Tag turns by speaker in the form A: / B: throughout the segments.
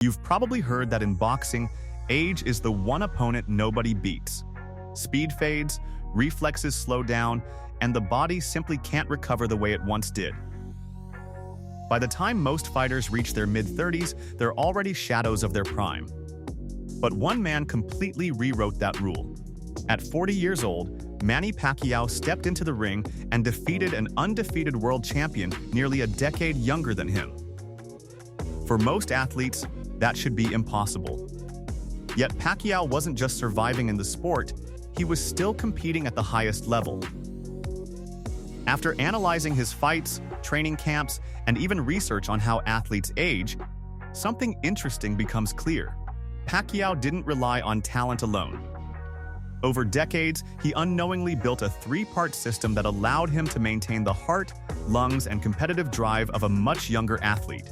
A: You've probably heard that in boxing, age is the one opponent nobody beats. Speed fades, reflexes slow down, and the body simply can't recover the way it once did. By the time most fighters reach their mid-30s, they're already shadows of their prime. But one man completely rewrote that rule. At 40 years old, Manny Pacquiao stepped into the ring and defeated an undefeated world champion nearly a decade younger than him. For most athletes, that should be impossible. Yet Pacquiao wasn't just surviving in the sport, he was still competing at the highest level. After analyzing his fights, training camps, and even research on how athletes age, something interesting becomes clear. Pacquiao didn't rely on talent alone. Over decades, he unknowingly built a three-part system that allowed him to maintain the heart, lungs, and competitive drive of a much younger athlete.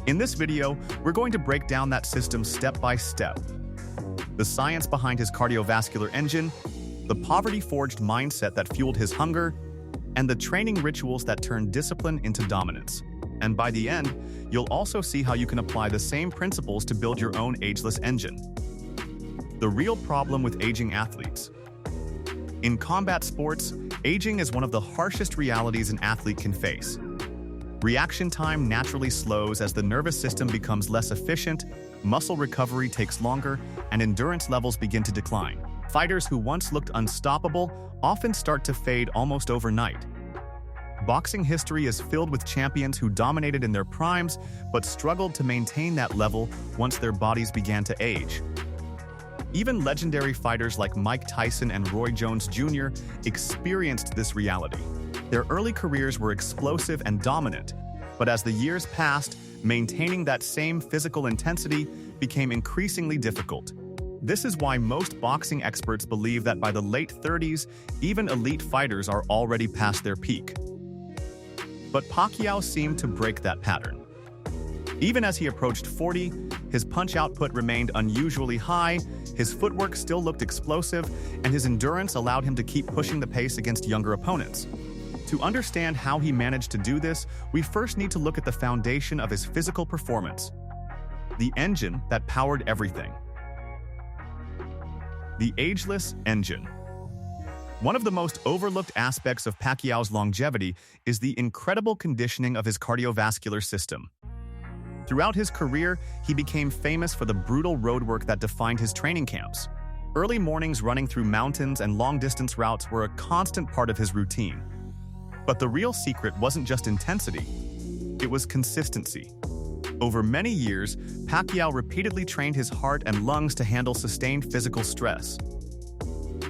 A: In this video, we're going to break down that system step by step. The science behind his cardiovascular engine, the poverty-forged mindset that fueled his hunger, and the training rituals that turned discipline into dominance. And by the end, you'll also see how you can apply the same principles to build your own ageless engine. The real problem with aging athletes. In combat sports, aging is one of the harshest realities an athlete can face. Reaction time naturally slows as the nervous system becomes less efficient, muscle recovery takes longer, and endurance levels begin to decline. Fighters who once looked unstoppable often start to fade almost overnight. Boxing history is filled with champions who dominated in their primes but struggled to maintain that level once their bodies began to age. Even legendary fighters like Mike Tyson and Roy Jones Jr. experienced this reality. Their early careers were explosive and dominant, but as the years passed, maintaining that same physical intensity became increasingly difficult. This is why most boxing experts believe that by the late 30s, even elite fighters are already past their peak. But Pacquiao seemed to break that pattern. Even as he approached 40, his punch output remained unusually high, his footwork still looked explosive, and his endurance allowed him to keep pushing the pace against younger opponents. To understand how he managed to do this, we first need to look at the foundation of his physical performance. The engine that powered everything. The ageless engine. One of the most overlooked aspects of Pacquiao's longevity is the incredible conditioning of his cardiovascular system. Throughout his career, he became famous for the brutal road work that defined his training camps. Early mornings running through mountains and long-distance routes were a constant part of his routine. But the real secret wasn't just intensity, it was consistency. Over many years, Pacquiao repeatedly trained his heart and lungs to handle sustained physical stress.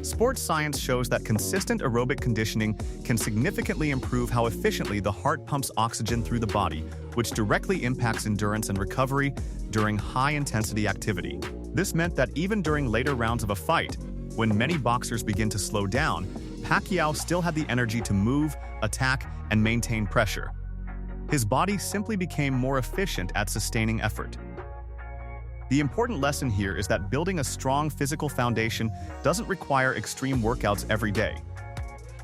A: Sports science shows that consistent aerobic conditioning can significantly improve how efficiently the heart pumps oxygen through the body, which directly impacts endurance and recovery during high-intensity activity. This meant that even during later rounds of a fight, when many boxers begin to slow down, Pacquiao still had the energy to move, attack, and maintain pressure. His body simply became more efficient at sustaining effort. The important lesson here is that building a strong physical foundation doesn't require extreme workouts every day.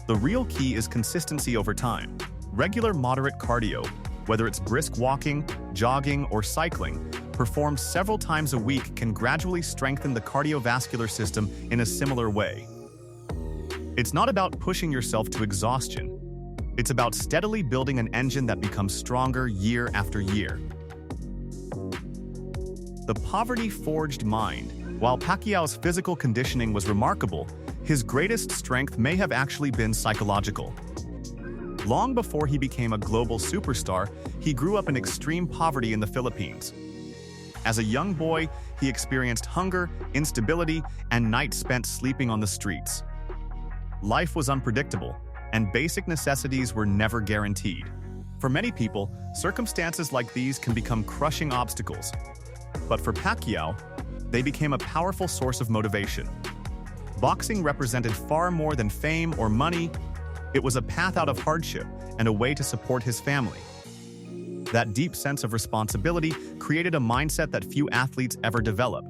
A: The real key is consistency over time. Regular moderate cardio, whether it's brisk walking, jogging, or cycling, performed several times a week can gradually strengthen the cardiovascular system in a similar way. It's not about pushing yourself to exhaustion. It's about steadily building an engine that becomes stronger year after year. The poverty-forged mind. While Pacquiao's physical conditioning was remarkable, his greatest strength may have actually been psychological. Long before he became a global superstar, he grew up in extreme poverty in the Philippines. As a young boy, he experienced hunger, instability, and nights spent sleeping on the streets. Life was unpredictable, and basic necessities were never guaranteed. For many people, circumstances like these can become crushing obstacles. But for Pacquiao, they became a powerful source of motivation. Boxing represented far more than fame or money. It was a path out of hardship and a way to support his family. That deep sense of responsibility created a mindset that few athletes ever develop.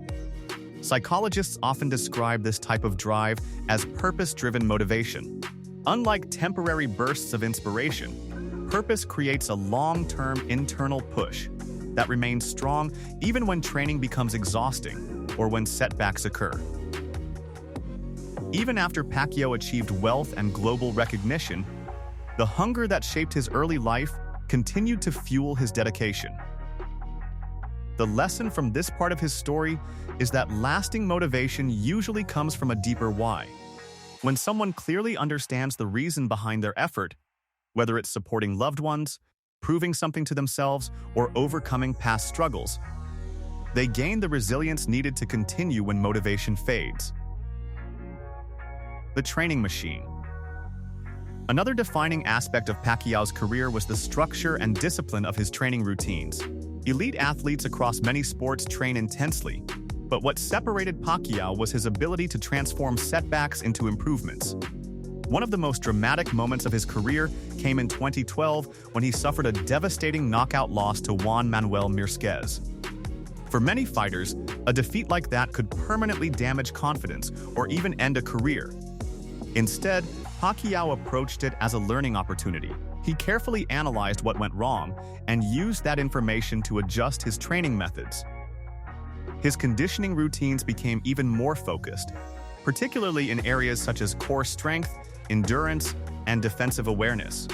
A: Psychologists often describe this type of drive as purpose-driven motivation. Unlike temporary bursts of inspiration, purpose creates a long-term internal push. that remains strong even when training becomes exhausting or when setbacks occur. Even after Pacquiao achieved wealth and global recognition, the hunger that shaped his early life continued to fuel his dedication. The lesson from this part of his story is that lasting motivation usually comes from a deeper why. When someone clearly understands the reason behind their effort, whether it's supporting loved ones, proving something to themselves, or overcoming past struggles, they gain the resilience needed to continue when motivation fades. The training machine. Another defining aspect of Pacquiao's career was the structure and discipline of his training routines. Elite athletes across many sports train intensely, but what separated Pacquiao was his ability to transform setbacks into improvements. One of the most dramatic moments of his career came in 2012 when he suffered a devastating knockout loss to Juan Manuel Márquez. For many fighters, a defeat like that could permanently damage confidence or even end a career. Instead, Pacquiao approached it as a learning opportunity. He carefully analyzed what went wrong and used that information to adjust his training methods. His conditioning routines became even more focused, particularly in areas such as core strength, endurance, and defensive awareness.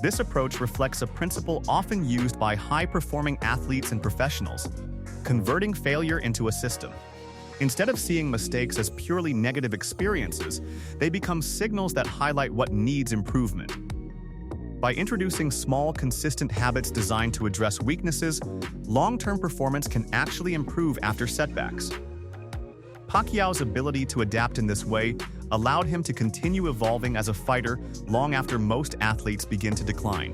A: This approach reflects a principle often used by high-performing athletes and professionals, converting failure into a system. Instead of seeing mistakes as purely negative experiences, they become signals that highlight what needs improvement. By introducing small, consistent habits designed to address weaknesses, long-term performance can actually improve after setbacks. Pacquiao's ability to adapt in this way allowed him to continue evolving as a fighter long after most athletes begin to decline.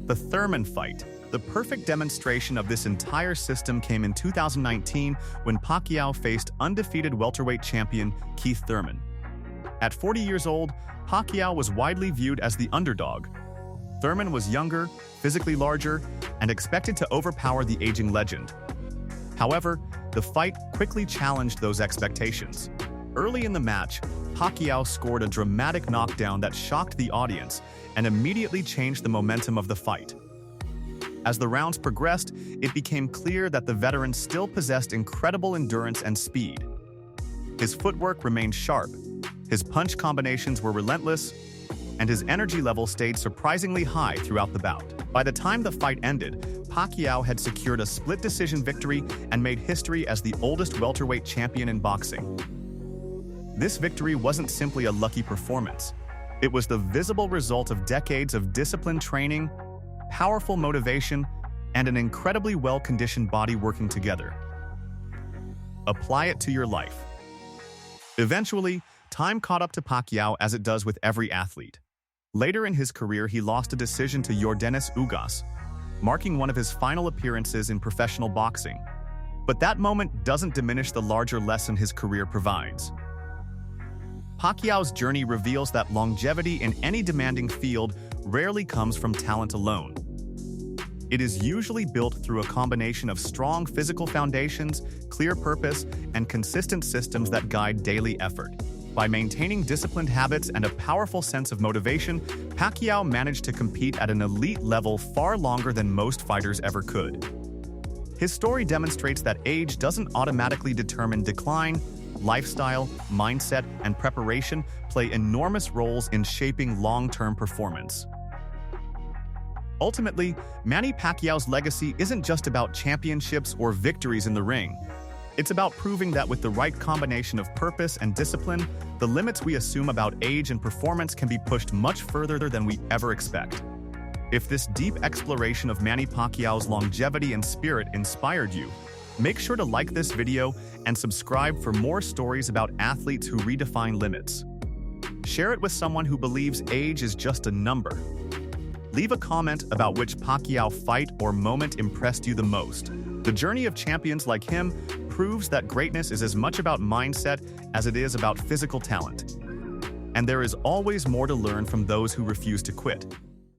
A: The Thurman fight. The perfect demonstration of this entire system came in 2019 when Pacquiao faced undefeated welterweight champion Keith Thurman. At 40 years old, Pacquiao was widely viewed as the underdog. Thurman was younger, physically larger, and expected to overpower the aging legend. However, the fight quickly challenged those expectations. Early in the match, Pacquiao scored a dramatic knockdown that shocked the audience and immediately changed the momentum of the fight. As the rounds progressed, it became clear that the veteran still possessed incredible endurance and speed. His footwork remained sharp, his punch combinations were relentless, and his energy level stayed surprisingly high throughout the bout. By the time the fight ended, Pacquiao had secured a split-decision victory and made history as the oldest welterweight champion in boxing. This victory wasn't simply a lucky performance. It was the visible result of decades of disciplined training, powerful motivation, and an incredibly well-conditioned body working together. Apply it to your life. Eventually, time caught up to Pacquiao as it does with every athlete. Later in his career, he lost a decision to Yordenis Ugas, marking one of his final appearances in professional boxing. But that moment doesn't diminish the larger lesson his career provides. Pacquiao's journey reveals that longevity in any demanding field rarely comes from talent alone. It is usually built through a combination of strong physical foundations, clear purpose, and consistent systems that guide daily effort. By maintaining disciplined habits and a powerful sense of motivation, Pacquiao managed to compete at an elite level far longer than most fighters ever could. His story demonstrates that age doesn't automatically determine decline. Lifestyle, mindset, and preparation play enormous roles in shaping long-term performance. Ultimately, Manny Pacquiao's legacy isn't just about championships or victories in the ring. It's about proving that with the right combination of purpose and discipline, the limits we assume about age and performance can be pushed much further than we ever expect. If this deep exploration of Manny Pacquiao's longevity and spirit inspired you, make sure to like this video and subscribe for more stories about athletes who redefine limits. Share it with someone who believes age is just a number. Leave a comment about which Pacquiao fight or moment impressed you the most. The journey of champions like him proves that greatness is as much about mindset as it is about physical talent. And there is always more to learn from those who refuse to quit.